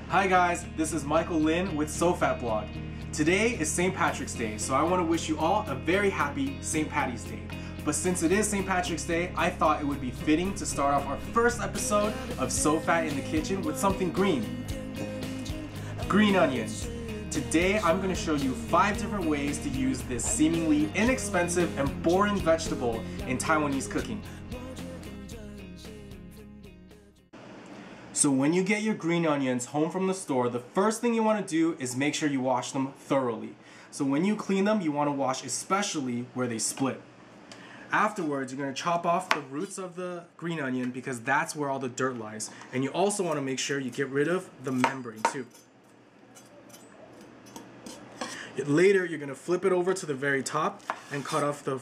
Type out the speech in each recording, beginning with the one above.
Hi guys, this is Michael Lin with SOFATblog. Today is St. Patrick's Day, so I want to wish you all a very happy St. Patty's Day. But since it is St. Patrick's Day, I thought it would be fitting to start off our first episode of SOFAT in the Kitchen with something green. Green onions. Today I'm going to show you 5 different ways to use this seemingly inexpensive and boring vegetable in Taiwanese cooking. So when you get your green onions home from the store, the first thing you want to do is make sure you wash them thoroughly. So when you clean them, you want to wash especially where they split. Afterwards, you're going to chop off the roots of the green onion because that's where all the dirt lies. And you also want to make sure you get rid of the membrane too. Later, you're going to flip it over to the very top and cut off the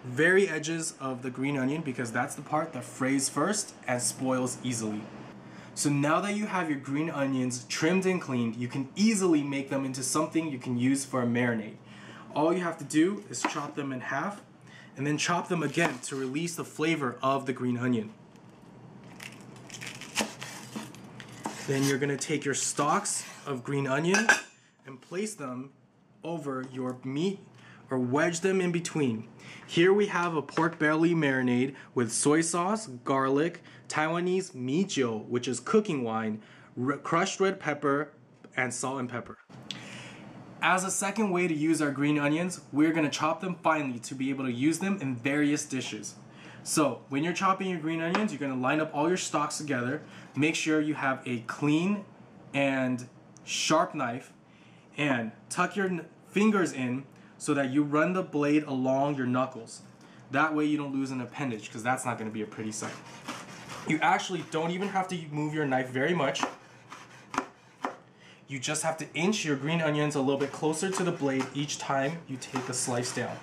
very edges of the green onion because that's the part that frays first and spoils easily. So now that you have your green onions trimmed and cleaned, you can easily make them into something you can use for a marinade. All you have to do is chop them in half and then chop them again to release the flavor of the green onion. Then you're going to take your stalks of green onion and place them over your meat or wedge them in between. Here we have a pork belly marinade with soy sauce, garlic, Taiwanese mijiu, which is cooking wine, crushed red pepper, and salt and pepper. As a second way to use our green onions, we're going to chop them finely to be able to use them in various dishes. So when you're chopping your green onions, you're going to line up all your stalks together. Make sure you have a clean and sharp knife and tuck your fingers in so that you run the blade along your knuckles. That way you don't lose an appendage because that's not going to be a pretty sight. You actually don't even have to move your knife very much. You just have to inch your green onions a little bit closer to the blade each time you take a slice down.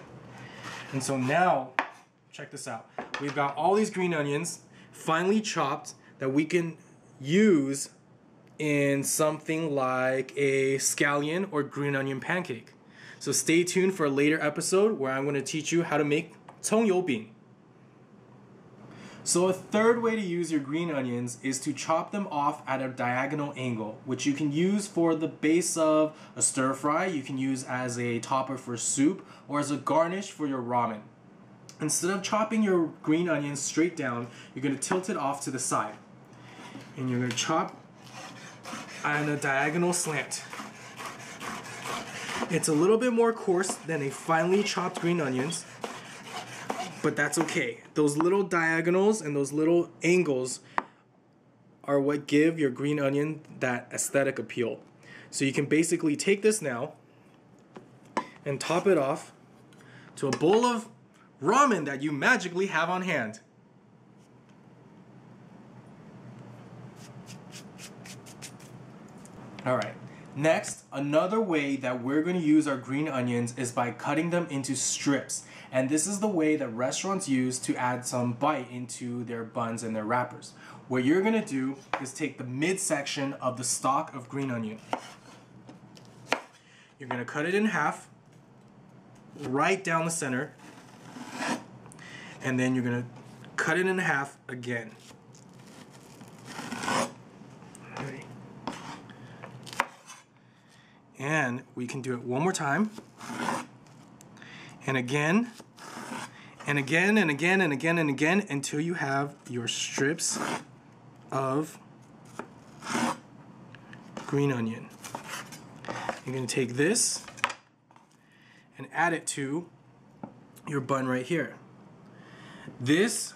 And so now, check this out. We've got all these green onions finely chopped that we can use in something like a scallion or green onion pancake. So stay tuned for a later episode where I'm going to teach you how to make 葱油饼. So a third way to use your green onions is to chop them off at a diagonal angle, which you can use for the base of a stir fry, you can use as a topper for soup, or as a garnish for your ramen. Instead of chopping your green onions straight down, you're going to tilt it off to the side. And you're going to chop on a diagonal slant. It's a little bit more coarse than a finely chopped green onions, but that's okay. Those little diagonals and those little angles are what give your green onion that aesthetic appeal. So you can basically take this now and top it off to a bowl of ramen that you magically have on hand. Alright, next, another way that we're going to use our green onions is by cutting them into strips. And this is the way that restaurants use to add some bite into their buns and their wrappers. What you're going to do is take the midsection of the stalk of green onion. You're going to cut it in half, right down the center, and then you're going to cut it in half again. And we can do it one more time, and again, and again, and again, and again, and again, until you have your strips of green onion. You're going to take this and add it to your bun right here.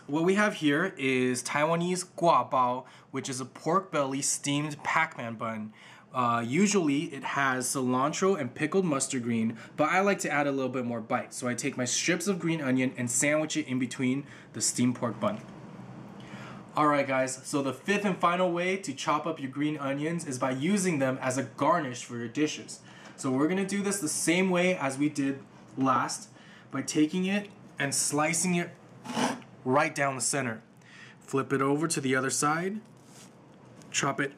What we have here is Taiwanese guabao, which is a pork belly steamed Pac-Man bun. Usually it has cilantro and pickled mustard green, but I like to add a little bit more bite. So I take my strips of green onion and sandwich it in between the steamed pork bun. Alright guys, so the fifth and final way to chop up your green onions is by using them as a garnish for your dishes. So we're going to do this the same way as we did last, by taking it and slicing it right down the center. Flip it over to the other side, chop it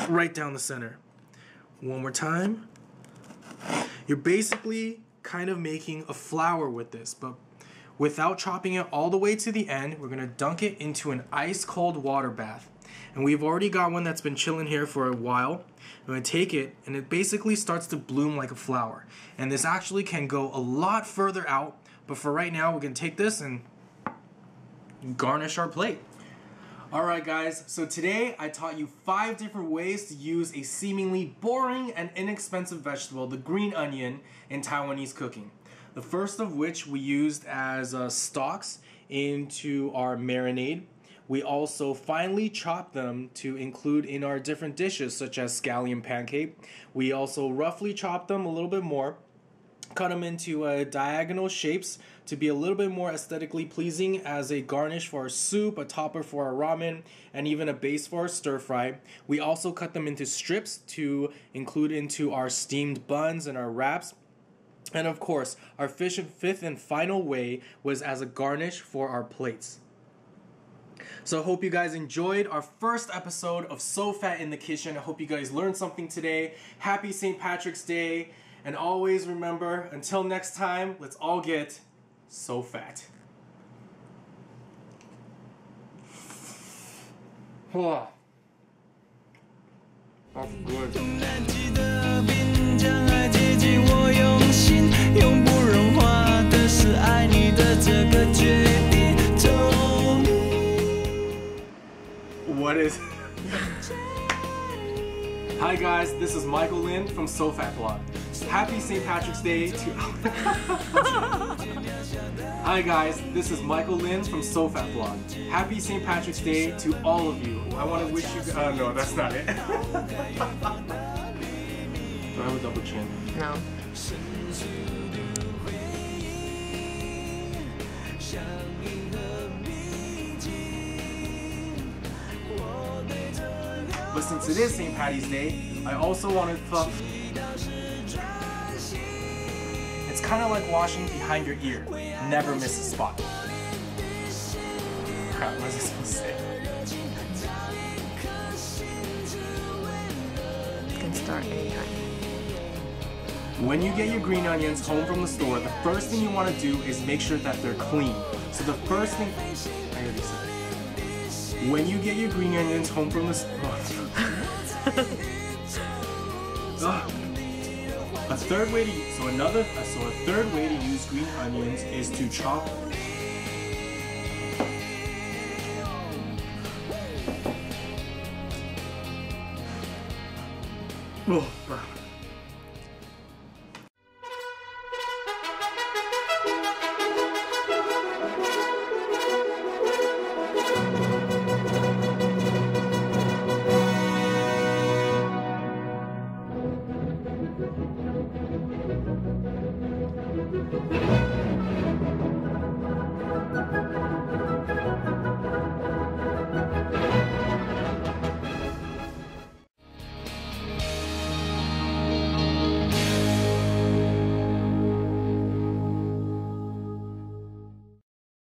right down the center. One more time. You're basically kind of making a flower with this, but without chopping it all the way to the end, we're gonna dunk it into an ice cold water bath. And we've already got one that's been chilling here for a while. I'm gonna take it and it basically starts to bloom like a flower. And this actually can go a lot further out, but for right now, we're gonna take this and garnish our plate. Alright guys, so today I taught you 5 different ways to use a seemingly boring and inexpensive vegetable, the green onion, in Taiwanese cooking. The first of which we used as stalks into our marinade. We also finely chopped them to include in our different dishes such as scallion pancake. We also roughly chopped them a little bit more, cut them into diagonal shapes to be a little bit more aesthetically pleasing as a garnish for our soup, a topper for our ramen, and even a base for our stir fry. We also cut them into strips to include into our steamed buns and our wraps. And of course, our fifth and final way was as a garnish for our plates. So I hope you guys enjoyed our first episode of So Fat in the Kitchen. I hope you guys learned something today. Happy St. Patrick's Day. And always remember, until next time, let's all get so fat. Wow. That's good. What is... Hi guys, this is Michael Lin from SOFATblog. Happy St. Patrick's Day to... Hi guys, this is Michael Lin from SOFATblog. Happy St. Patrick's Day to all of you. I want to wish you... no, that's not it. Do I have a double chin? No. But since it is St. Patty's Day, I also wanted to... It's kind of like washing behind your ear. Never miss a spot. Crap, what was I supposed to say? You can start anytime. When you get your green onions home from the store, the first thing you want to do is make sure that they're clean. So the first thing... I already said it. When you get your green onions home from the store... A third way to use green onions is to chop. Oh,